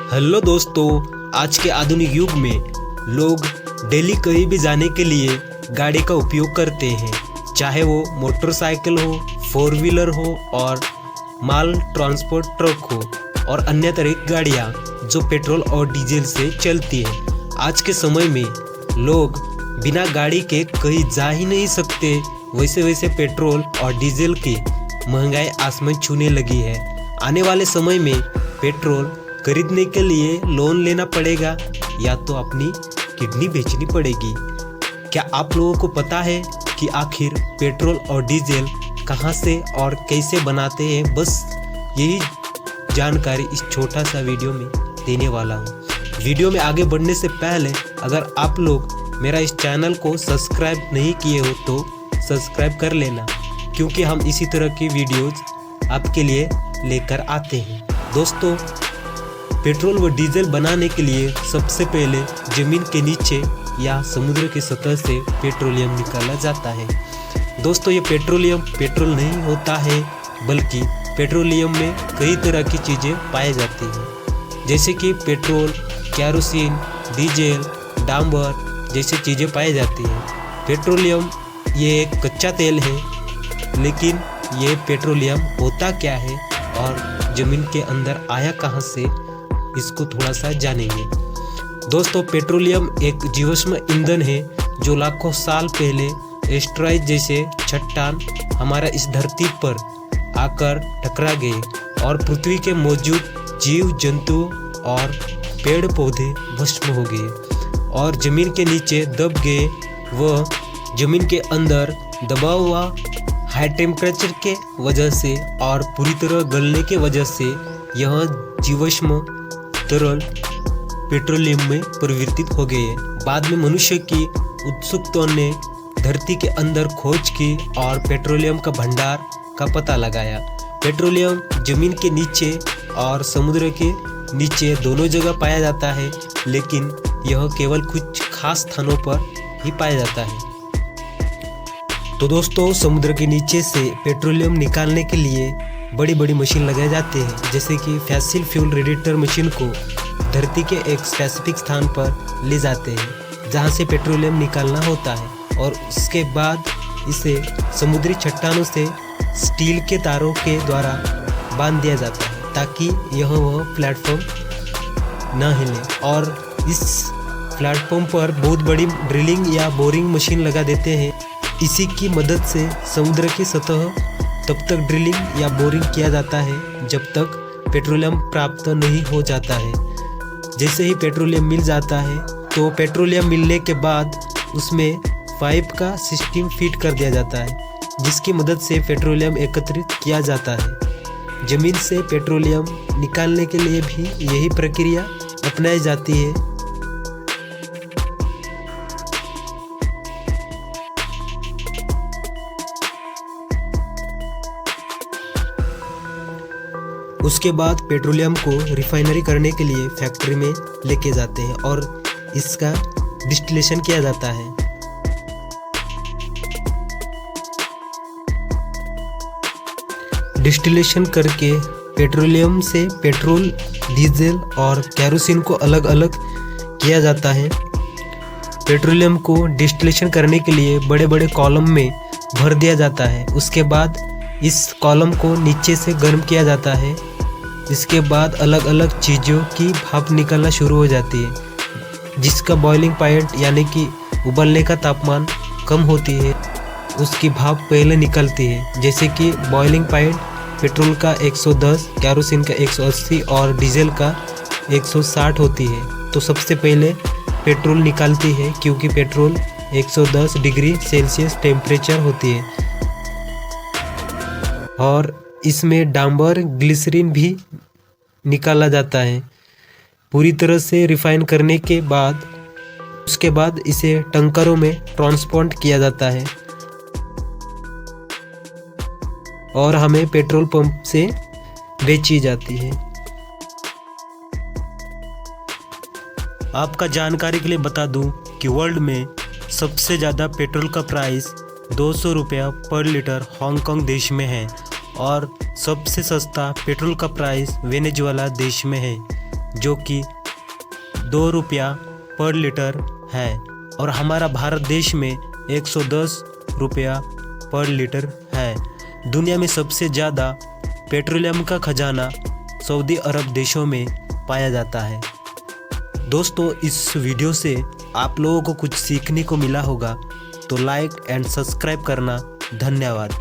Hello दोस्तों, आज के आधुनिक युग में लोग डेली कहीं भी जाने के लिए गाड़ी का उपयोग करते हैं, चाहे वो मोटरसाइकिल हो, फोर व्हीलर हो और माल ट्रांसपोर्ट ट्रक हो और अन्य तरह की गाड़ियाँ जो पेट्रोल और डीजल से चलती हैं। आज के समय में लोग बिना गाड़ी के कहीं जा ही नहीं सकते। वैसे पेट्रोल और डीजल की महंगाई आसमान छूने लगी है। आने वाले समय में पेट्रोल खरीदने के लिए लोन लेना पड़ेगा या तो अपनी किडनी बेचनी पड़ेगी। क्या आप लोगों को पता है कि आखिर पेट्रोल और डीजल कहां से और कैसे बनाते हैं? बस यही जानकारी इस छोटा सा वीडियो में देने वाला हूं। वीडियो में आगे बढ़ने से पहले अगर आप लोग मेरा इस चैनल को सब्सक्राइब नहीं किए हो तो सब्सक्राइब कर लेना, क्योंकि हम इसी तरह की वीडियोज आपके लिए लेकर आते हैं। दोस्तों, पेट्रोल व डीजल बनाने के लिए सबसे पहले जमीन के नीचे या समुद्र की सतह से पेट्रोलियम निकाला जाता है। दोस्तों, ये पेट्रोलियम पेट्रोल नहीं होता है, बल्कि पेट्रोलियम में कई तरह की चीज़ें पाई जाती हैं, जैसे कि पेट्रोल, केरोसिन, डीजल, डांबर जैसी चीज़ें पाई जाती हैं। पेट्रोलियम ये एक कच्चा तेल है, लेकिन ये पेट्रोलियम होता क्या है और ज़मीन के अंदर आया कहाँ से, इसको थोड़ा सा जानेंगे। दोस्तों, पेट्रोलियम एक जीवाश्म ईंधन है जो लाखों साल पहले एस्टेरॉयड जैसे चट्टान हमारा इस धरती पर आकर टकरा गए और पृथ्वी के मौजूद जीव जंतु और पेड़ पौधे भस्म हो गए और ज़मीन के नीचे दब गए। व ज़मीन के अंदर दबा हुआ हाई टेम्परेचर के वजह से और पूरी तरह गलने के वजह से यह जीवाश्म तरल पेट्रोलियम में परिवर्तित हो गए। बाद में मनुष्य की उत्सुकता ने धरती के अंदर खोज की और पेट्रोलियम का भंडार का पता लगाया। पेट्रोलियम जमीन के नीचे और समुद्र के नीचे दोनों जगह पाया जाता है, लेकिन यह केवल कुछ खास स्थानों पर ही पाया जाता है। तो दोस्तों, समुद्र के नीचे से पेट्रोलियम निकालने के लिए बड़ी बड़ी मशीन लगाए जाते हैं, जैसे कि फॉसिल फ्यूल रेडिएटर मशीन को धरती के एक स्पेसिफिक स्थान पर ले जाते हैं जहां से पेट्रोलियम निकालना होता है और उसके बाद इसे समुद्री चट्टानों से स्टील के तारों के द्वारा बांध दिया जाता है ताकि वह प्लेटफॉर्म न हिले। और इस प्लेटफॉर्म पर बहुत बड़ी ड्रिलिंग या बोरिंग मशीन लगा देते हैं। इसी की मदद से समुद्र की सतह तब तक ड्रिलिंग या बोरिंग किया जाता है जब तक पेट्रोलियम प्राप्त नहीं हो जाता है। जैसे ही पेट्रोलियम मिल जाता है तो पेट्रोलियम मिलने के बाद उसमें पाइप का सिस्टम फिट कर दिया जाता है, जिसकी मदद से पेट्रोलियम एकत्रित किया जाता है। जमीन से पेट्रोलियम निकालने के लिए भी यही प्रक्रिया अपनाई जाती है। उसके बाद पेट्रोलियम को रिफाइनरी करने के लिए फैक्ट्री में लेके जाते हैं और इसका डिस्टिलेशन किया जाता है। डिस्टिलेशन करके पेट्रोलियम से पेट्रोल, डीजल और केरोसिन को अलग अलग किया जाता है। पेट्रोलियम को डिस्टिलेशन करने के लिए बड़े बड़े कॉलम में भर दिया जाता है। उसके बाद इस कॉलम को नीचे से गर्म किया जाता है। इसके बाद अलग अलग चीज़ों की भाप निकलना शुरू हो जाती है, जिसका बॉइलिंग पॉइंट यानी कि उबलने का तापमान कम होती है, उसकी भाप पहले निकलती है। जैसे कि बॉइलिंग पॉइंट पेट्रोल का 110, केरोसिन का 180 और डीजल का 160 होती है। तो सबसे पहले पेट्रोल निकलती है, क्योंकि पेट्रोल 110 डिग्री सेल्सियस टेम्परेचर होती है और इसमें डांबर, ग्लिसरीन भी निकाला जाता है। पूरी तरह से रिफाइन करने के बाद उसके बाद इसे टंकरों में ट्रांसपोर्ट किया जाता है और हमें पेट्रोल पंप से बेची जाती है। आपका जानकारी के लिए बता दूं कि वर्ल्ड में सबसे ज़्यादा पेट्रोल का प्राइस 200 रुपया पर लीटर हांगकांग देश में है और सबसे सस्ता पेट्रोल का प्राइस वेनेजुएला देश में है। जो कि 2 रुपया पर लीटर है और हमारा भारत देश में 110 रुपया पर लीटर है। दुनिया में सबसे ज़्यादा पेट्रोलियम का खजाना सऊदी अरब देशों में पाया जाता है। दोस्तों, इस वीडियो से आप लोगों को कुछ सीखने को मिला होगा, तो लाइक एंड सब्सक्राइब करना। धन्यवाद।